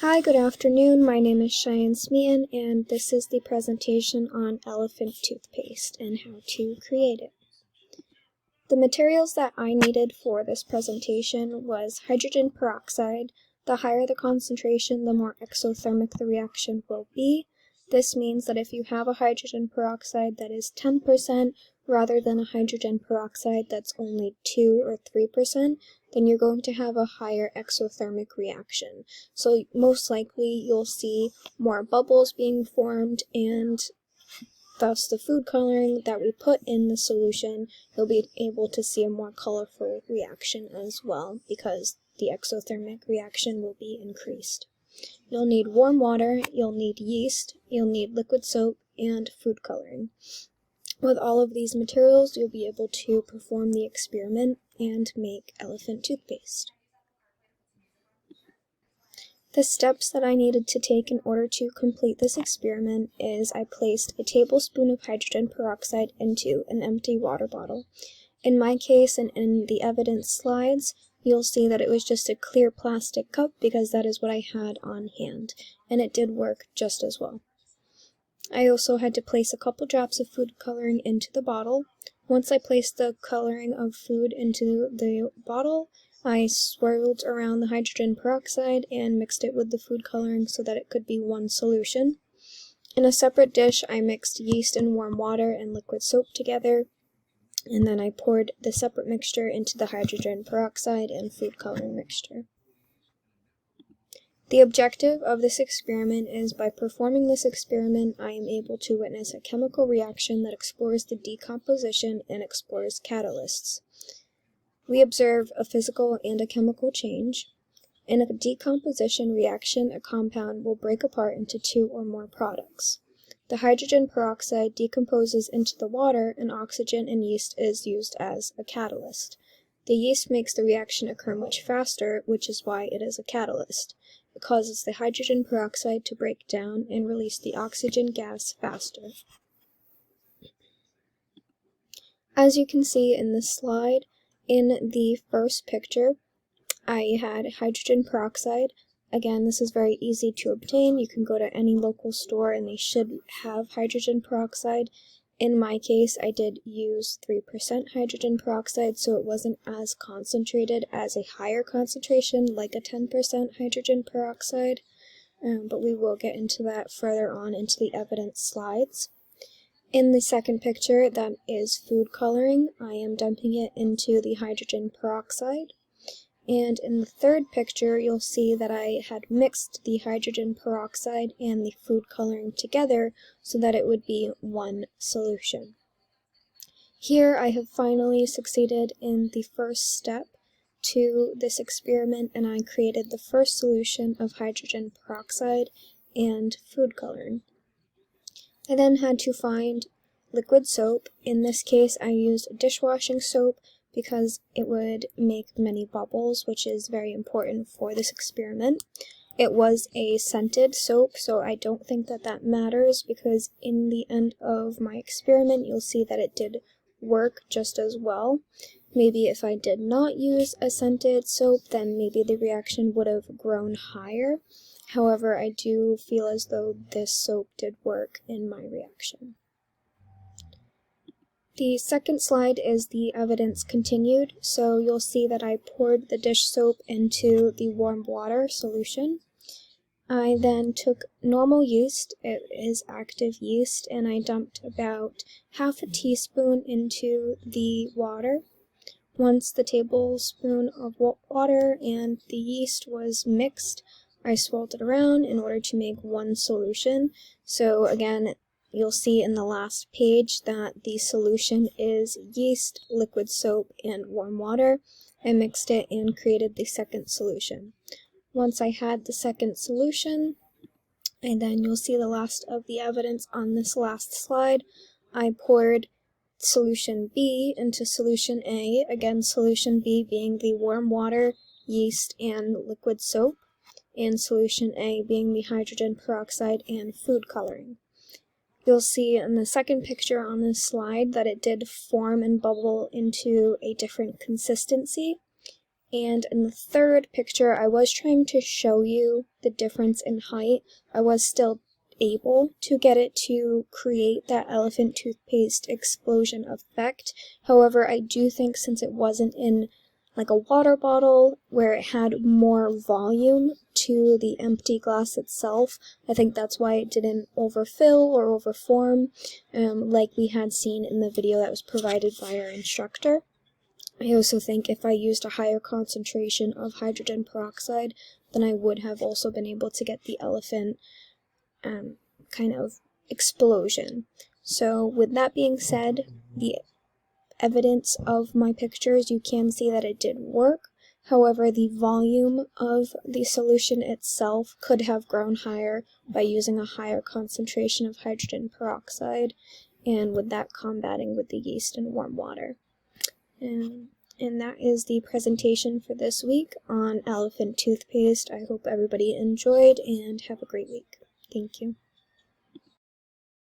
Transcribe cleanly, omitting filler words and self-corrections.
Hi, good afternoon. My name is Cheyenne Smeaton, and this is the presentation on elephant toothpaste and how to create it. The materials that I needed for this presentation was hydrogen peroxide. The higher the concentration, the more exothermic the reaction will be. This means that if you have a hydrogen peroxide that is 10% rather than a hydrogen peroxide that's only 2 or 3%, then you're going to have a higher exothermic reaction. So most likely you'll see more bubbles being formed, and thus the food coloring that we put in the solution, you'll be able to see a more colorful reaction as well because the exothermic reaction will be increased. You'll need warm water, you'll need yeast, you'll need liquid soap, and food coloring. With all of these materials, you'll be able to perform the experiment and make elephant toothpaste. The steps that I needed to take in order to complete this experiment is I placed a tablespoon of hydrogen peroxide into an empty water bottle. In my case and in the evidence slides, you'll see that it was just a clear plastic cup because that is what I had on hand, and it did work just as well. I also had to place a couple drops of food coloring into the bottle. Once I placed the coloring of food into the bottle, I swirled around the hydrogen peroxide and mixed it with the food coloring so that it could be one solution. In a separate dish, I mixed yeast and warm water and liquid soap together, and then I poured the separate mixture into the hydrogen peroxide and food coloring mixture. The objective of this experiment is by performing this experiment, I am able to witness a chemical reaction that explores the decomposition and explores catalysts. We observe a physical and a chemical change. In a decomposition reaction, a compound will break apart into 2 or more products. The hydrogen peroxide decomposes into the water, and oxygen and yeast is used as a catalyst. The yeast makes the reaction occur much faster, which is why it is a catalyst. It causes the hydrogen peroxide to break down and release the oxygen gas faster. As you can see in this slide, in the first picture, I had hydrogen peroxide. Again, this is very easy to obtain. You can go to any local store and they should have hydrogen peroxide. In my case, I did use 3% hydrogen peroxide, so it wasn't as concentrated as a higher concentration like a 10% hydrogen peroxide, but we will get into that further on into the evidence slides. In the second picture, that is food coloring. I am dumping it into the hydrogen peroxide. And in the third picture, you'll see that I had mixed the hydrogen peroxide and the food coloring together so that it would be one solution. Here I have finally succeeded in the first step to this experiment, and I created the first solution of hydrogen peroxide and food coloring. I then had to find liquid soap. In this case, I used dishwashing soap because it would make many bubbles, which is very important for this experiment. It was a scented soap, so I don't think that matters because in the end of my experiment, you'll see that it did work just as well. Maybe if I did not use a scented soap, then maybe the reaction would have grown higher. However, I do feel as though this soap did work in my reaction. The second slide is the evidence continued, so you'll see that I poured the dish soap into the warm water solution. I then took normal yeast, it is active yeast, and I dumped about half a teaspoon into the water. Once the tablespoon of water and the yeast was mixed, I swirled it around in order to make one solution. So again, you'll see in the last page that the solution is yeast, liquid soap, and warm water. I mixed it and created the second solution. Once I had the second solution, and then you'll see the last of the evidence on this last slide, I poured solution B into solution A, again solution B being the warm water, yeast, and liquid soap, and solution A being the hydrogen peroxide and food coloring. You'll see in the second picture on this slide that it did form and bubble into a different consistency. And in the third picture, I was trying to show you the difference in height. I was still able to get it to create that elephant toothpaste explosion effect. However, I do think since it wasn't in like a water bottle where it had more volume to the empty glass itself, I think that's why it didn't overfill or overform like we had seen in the video that was provided by our instructor. I also think if I used a higher concentration of hydrogen peroxide, then I would have also been able to get the elephant kind of explosion. So with that being said, the evidence of my pictures, you can see that it did work. However, the volume of the solution itself could have grown higher by using a higher concentration of hydrogen peroxide, and with that combating with the yeast in warm water. And that is the presentation for this week on elephant toothpaste. I hope everybody enjoyed and have a great week. Thank you.